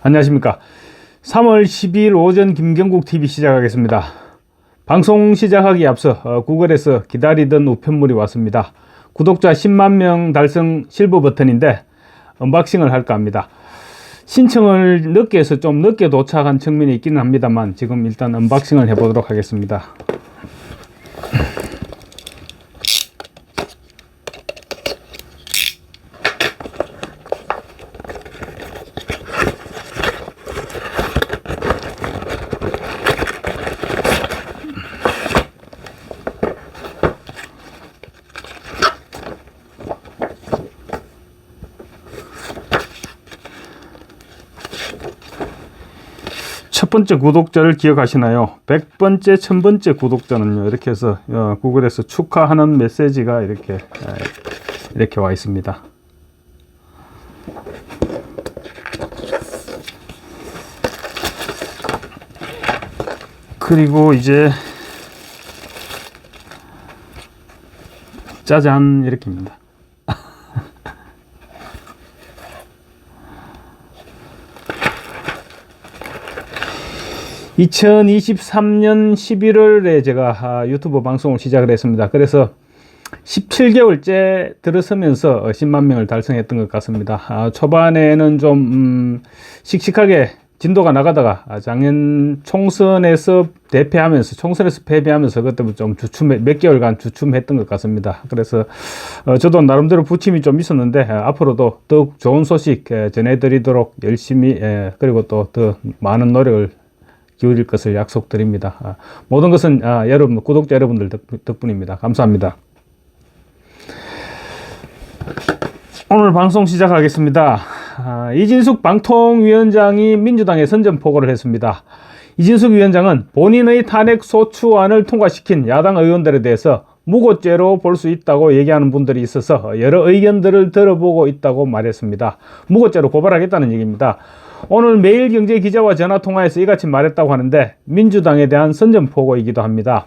안녕하십니까. 3월 12일 오전 김경국TV 시작하겠습니다. 방송 시작하기 앞서 구글에서 기다리던 우편물이 왔습니다. 구독자 10만 명 달성 실버 버튼인데 언박싱을 할까 합니다. 신청을 늦게 해서 좀 늦게 도착한 측면이 있기는 합니다만 지금 일단 언박싱을 해보도록 하겠습니다. 첫 번째 구독자를 기억하시나요? 100번째, 1000번째 구독자는요, 이렇게 해서 구글에서 축하하는 메시지가 이렇게 와 있습니다. 그리고 이제 짜잔 이렇게입니다. 2023년 11월에 제가 유튜브 방송을 시작을 했습니다. 그래서 17개월째 들어서면서 10만 명을 달성했던 것 같습니다. 초반에는 좀 씩씩하게 진도가 나가다가 작년 총선에서 패배하면서 그때부터 좀 몇 개월간 주춤했던 것 같습니다. 그래서 저도 나름대로 부침이 좀 있었는데 앞으로도 더욱 좋은 소식 전해드리도록 열심히 그리고 또 더 많은 노력을 기울일 것을 약속드립니다. 모든 것은 여러분, 구독자 여러분들 덕분입니다. 감사합니다. 오늘 방송 시작하겠습니다. 이진숙 방통위원장이 민주당에 선전포고를 했습니다. 이진숙 위원장은 본인의 탄핵 소추안을 통과시킨 야당 의원들에 대해서 무고죄로 볼 수 있다고 얘기하는 분들이 있어서 여러 의견들을 들어보고 있다고 말했습니다. 무고죄로 고발하겠다는 얘기입니다. 오늘 매일경제 기자와 전화통화에서 이같이 말했다고 하는데 민주당에 대한 선전포고이기도 합니다.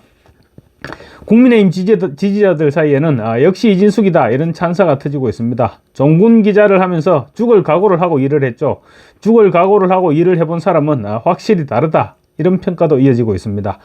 국민의힘 지지자들 사이에는 역시 이진숙이다 이런 찬사가 터지고 있습니다. 종군 기자를 하면서 죽을 각오를 하고 일을 했죠. 죽을 각오를 하고 일을 해본 사람은 확실히 다르다 이런 평가도 이어지고 있습니다.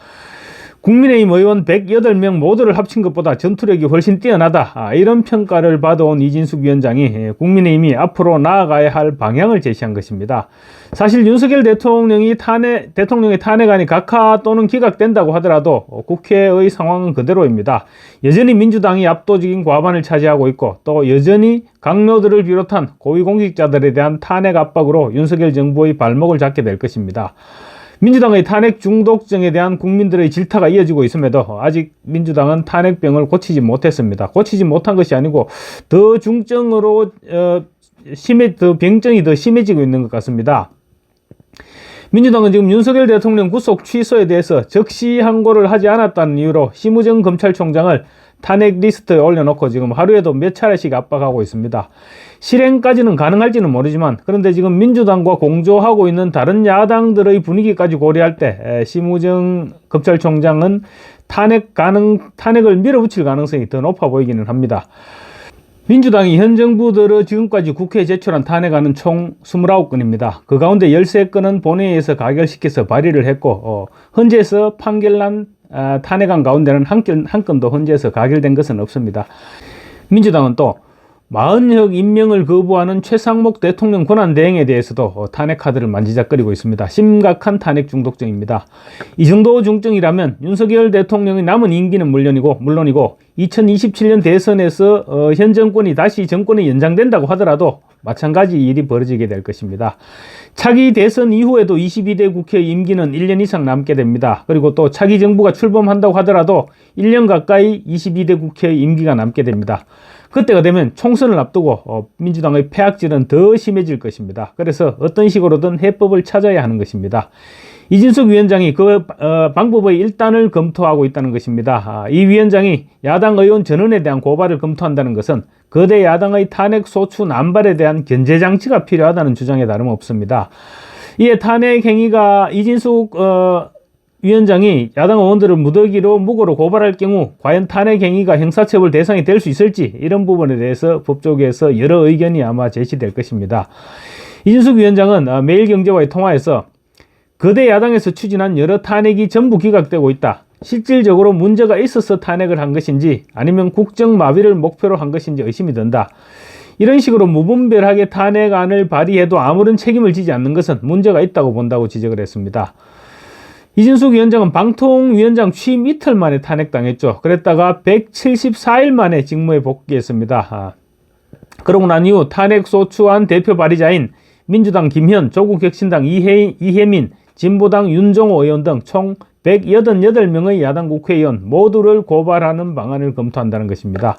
국민의힘 의원 108명 모두를 합친 것보다 전투력이 훨씬 뛰어나다 이런 평가를 받아온 이진숙 위원장이 국민의힘이 앞으로 나아가야 할 방향을 제시한 것입니다. 사실 윤석열 대통령의 탄핵안이 각하 또는 기각된다고 하더라도 국회의 상황은 그대로입니다. 여전히 민주당이 압도적인 과반을 차지하고 있고 또 여전히 강요들을 비롯한 고위공직자들에 대한 탄핵 압박으로 윤석열 정부의 발목을 잡게 될 것입니다. 민주당의 탄핵 중독증에 대한 국민들의 질타가 이어지고 있음에도 아직 민주당은 탄핵병을 고치지 못했습니다. 고치지 못한 것이 아니고 더 중증으로 병증이 더 심해지고 있는 것 같습니다. 민주당은 지금 윤석열 대통령 구속 취소에 대해서 적시 항고를 하지 않았다는 이유로 심우정 검찰총장을 탄핵 리스트에 올려놓고 지금 하루에도 몇 차례씩 압박하고 있습니다. 실행까지는 가능할지는 모르지만 그런데 지금 민주당과 공조하고 있는 다른 야당들의 분위기까지 고려할 때 심우정 검찰총장은 탄핵을 밀어붙일 가능성이 더 높아 보이기는 합니다. 민주당이 현 정부 들어 지금까지 국회에 제출한 탄핵안은 총 29건입니다. 그 가운데 13건은 본회의에서 가결시켜서 발의를 했고 헌재에서 판결난 탄핵안 가운데는 한 건도 헌재에서 가결된 것은 없습니다. 민주당은 또 마흔혁 임명을 거부하는 최상목 대통령 권한대행에 대해서도 탄핵 카드를 만지작거리고 있습니다. 심각한 탄핵 중독증입니다. 이 정도 중증이라면 윤석열 대통령의 남은 임기는 물론이고 2027년 대선에서 현 정권이 다시 정권이 연장된다고 하더라도 마찬가지 일이 벌어지게 될 것입니다. 차기 대선 이후에도 22대 국회 임기는 1년 이상 남게 됩니다. 그리고 또 차기 정부가 출범한다고 하더라도 1년 가까이 22대 국회의 임기가 남게 됩니다. 그때가 되면 총선을 앞두고 민주당의 패악질은 더 심해질 것입니다. 그래서 어떤 식으로든 해법을 찾아야 하는 것입니다. 이진숙 위원장이 그 방법의 일단을 검토하고 있다는 것입니다. 이 위원장이 야당 의원 전원에 대한 고발을 검토한다는 것은 거대 야당의 탄핵 소추 남발에 대한 견제장치가 필요하다는 주장에 다름없습니다. 이에 탄핵 행위가 이진숙 위원장이 야당 의원들을 무더기로 무고로 고발할 경우 과연 탄핵 행위가 형사처벌 대상이 될 수 있을지 이런 부분에 대해서 법조계에서 여러 의견이 아마 제시될 것입니다. 이준석 위원장은 매일경제와의 통화에서 거대 야당에서 추진한 여러 탄핵이 전부 기각되고 있다. 실질적으로 문제가 있어서 탄핵을 한 것인지 아니면 국정마비를 목표로 한 것인지 의심이 든다. 이런 식으로 무분별하게 탄핵안을 발의해도 아무런 책임을 지지 않는 것은 문제가 있다고 본다고 지적을 했습니다. 이준석 위원장은 방통위원장 취임 이틀 만에 탄핵당했죠. 그랬다가 174일 만에 직무에 복귀했습니다. 그러고 난 이후 탄핵소추안 대표 발의자인 민주당 김현, 조국혁신당 이혜민, 진보당 윤종호 의원 등 총 188명의 야당 국회의원 모두를 고발하는 방안을 검토한다는 것입니다.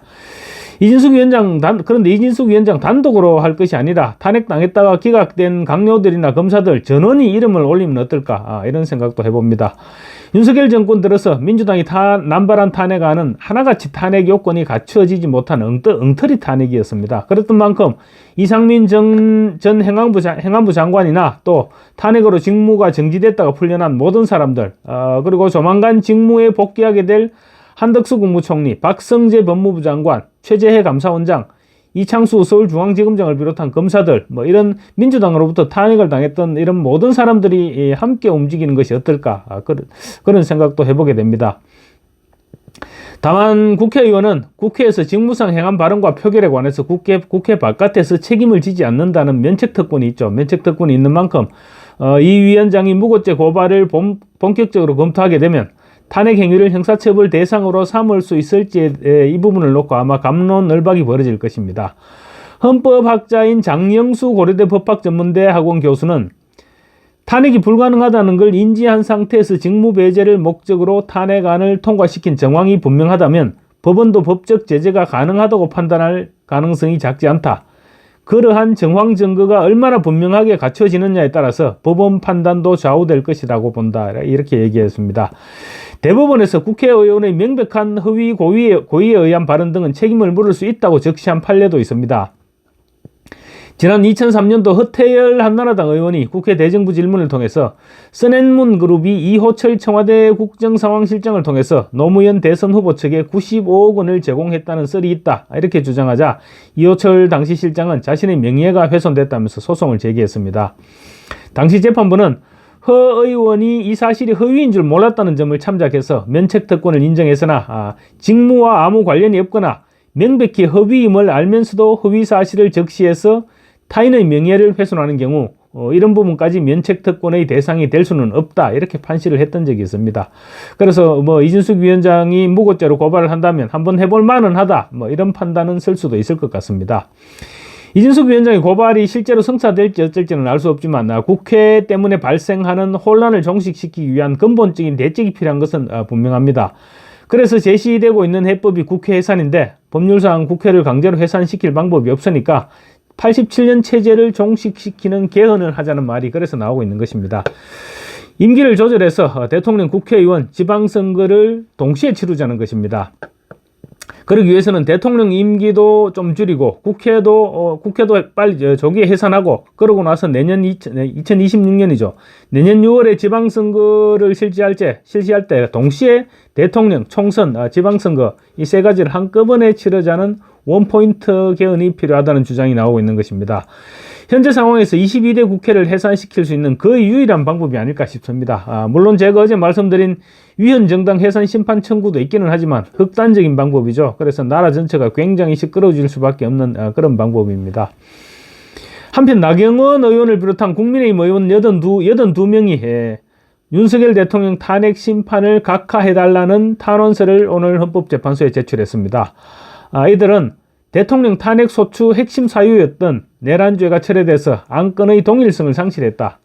그런데 이준석 위원장 단독으로 할 것이 아니라 탄핵당했다가 기각된 강요들이나 검사들 전원이 이름을 올리면 어떨까, 이런 생각도 해봅니다. 윤석열 정권 들어서 민주당이 남발한 탄핵안은 하나같이 탄핵 요건이 갖추어지지 못한 엉터리 탄핵이었습니다. 그랬던 만큼 이상민 전 행안부 장관이나 또 탄핵으로 직무가 정지됐다가 풀려난 모든 사람들, 그리고 조만간 직무에 복귀하게 될 한덕수 국무총리, 박성재 법무부 장관, 최재해 감사원장, 이창수 서울중앙지검장을 비롯한 검사들, 이런 민주당으로부터 탄핵을 당했던 이런 모든 사람들이 함께 움직이는 것이 어떨까, 그런 생각도 해보게 됩니다. 다만 국회의원은 국회에서 직무상 행한 발언과 표결에 관해서 국회 바깥에서 책임을 지지 않는다는 면책특권이 있죠. 면책특권이 있는 만큼 이 위원장이 무고죄 고발을 본격적으로 검토하게 되면 탄핵 행위를 형사처벌 대상으로 삼을 수 있을지 이 부분을 놓고 아마 갑론을박이 벌어질 것입니다. 헌법학자인 장영수 고려대 법학전문대 학원 교수는 탄핵이 불가능하다는 걸 인지한 상태에서 직무배제를 목적으로 탄핵안을 통과시킨 정황이 분명하다면 법원도 법적 제재가 가능하다고 판단할 가능성이 작지 않다. 그러한 정황 증거가 얼마나 분명하게 갖춰지느냐에 따라서 법원 판단도 좌우될 것이라고 본다. 이렇게 얘기했습니다. 대법원에서 국회의원의 명백한 허위 고의에 의한 발언 등은 책임을 물을 수 있다고 적시한 판례도 있습니다. 지난 2003년도 허태열 한나라당 의원이 국회 대정부 질문을 통해서 써낸문 그룹이 이호철 청와대 국정상황실장을 통해서 노무현 대선 후보 측에 95억 원을 제공했다는 썰이 있다, 이렇게 주장하자 이호철 당시 실장은 자신의 명예가 훼손됐다면서 소송을 제기했습니다. 당시 재판부는 허 의원이 이 사실이 허위인 줄 몰랐다는 점을 참작해서 면책특권을 인정했으나 직무와 아무 관련이 없거나 명백히 허위임을 알면서도 허위 사실을 적시해서 타인의 명예를 훼손하는 경우 이런 부분까지 면책특권의 대상이 될 수는 없다, 이렇게 판시를 했던 적이 있습니다. 그래서 이준석 위원장이 무고죄로 고발을 한다면 한번 해볼 만은 하다, 이런 판단은 쓸 수도 있을 것 같습니다. 이준석 위원장의 고발이 실제로 성사될지 어쩔지는 알 수 없지만 국회 때문에 발생하는 혼란을 종식시키기 위한 근본적인 대책이 필요한 것은 분명합니다. 그래서 제시되고 있는 해법이 국회 해산인데 법률상 국회를 강제로 해산시킬 방법이 없으니까 87년 체제를 종식시키는 개헌을 하자는 말이 그래서 나오고 있는 것입니다. 임기를 조절해서 대통령, 국회의원, 지방선거를 동시에 치르자는 것입니다. 그러기 위해서는 대통령 임기도 좀 줄이고 국회도 빨리 조기에 해산하고, 그러고 나서 내년 2026년이죠. 내년 6월에 지방선거를 실시할 때 동시에 대통령, 총선, 지방선거 이 세 가지를 한꺼번에 치르자는 원포인트 개헌이 필요하다는 주장이 나오고 있는 것입니다. 현재 상황에서 22대 국회를 해산시킬 수 있는 거의 유일한 방법이 아닐까 싶습니다. 물론 제가 어제 말씀드린 위헌정당 해산 심판 청구도 있기는 하지만 극단적인 방법이죠. 그래서 나라 전체가 굉장히 시끄러워질 수밖에 없는 그런 방법입니다. 한편 나경원 의원을 비롯한 국민의힘 의원 82명이 윤석열 대통령 탄핵 심판을 각하해달라는 탄원서를 오늘 헌법재판소에 제출했습니다. 이들은 대통령 탄핵 소추 핵심 사유였던 내란죄가 철회돼서 안건의 동일성을 상실했다.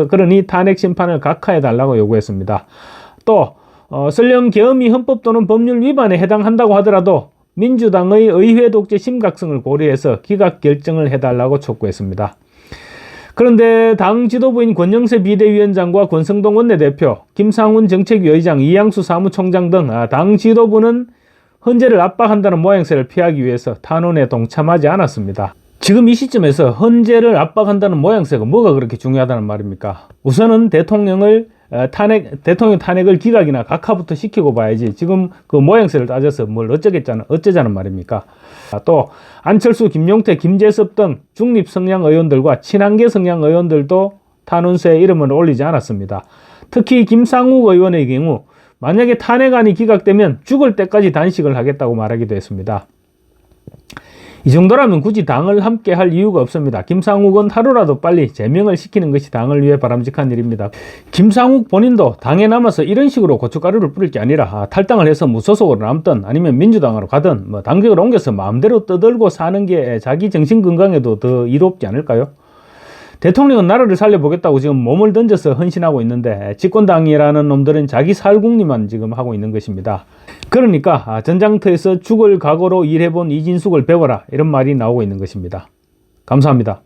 그러니 탄핵 심판을 각하해달라고 요구했습니다. 또 설령 계엄이 헌법 또는 법률 위반에 해당한다고 하더라도 민주당의 의회 독재 심각성을 고려해서 기각 결정을 해달라고 촉구했습니다. 그런데 당 지도부인 권영세 비대위원장과 권성동 원내대표, 김상훈 정책위의장, 이양수 사무총장 등 당 지도부는 헌재를 압박한다는 모양새를 피하기 위해서 탄원에 동참하지 않았습니다. 지금 이 시점에서 헌재를 압박한다는 모양새가 뭐가 그렇게 중요하다는 말입니까? 우선은 대통령을 대통령 탄핵을 기각이나 각하부터 시키고 봐야지 지금 그 모양새를 따져서 뭘 어쩌자는 말입니까? 또 안철수, 김용태, 김재섭 등 중립 성향 의원들과 친한계 성향 의원들도 탄원서에 이름을 올리지 않았습니다. 특히 김상욱 의원의 경우 만약에 탄핵안이 기각되면 죽을 때까지 단식을 하겠다고 말하기도 했습니다. 이 정도라면 굳이 당을 함께 할 이유가 없습니다. 김상욱은 하루라도 빨리 제명을 시키는 것이 당을 위해 바람직한 일입니다. 김상욱 본인도 당에 남아서 이런 식으로 고춧가루를 뿌릴 게 아니라 탈당을 해서 무소속으로 남든 아니면 민주당으로 가든 당직을 옮겨서 마음대로 떠들고 사는 게 자기 정신 건강에도 더 이롭지 않을까요? 대통령은 나라를 살려보겠다고 지금 몸을 던져서 헌신하고 있는데 집권당이라는 놈들은 자기 살궁리만 지금 하고 있는 것입니다. 그러니까 전장터에서 죽을 각오로 일해본 이진숙을 배워라 이런 말이 나오고 있는 것입니다. 감사합니다.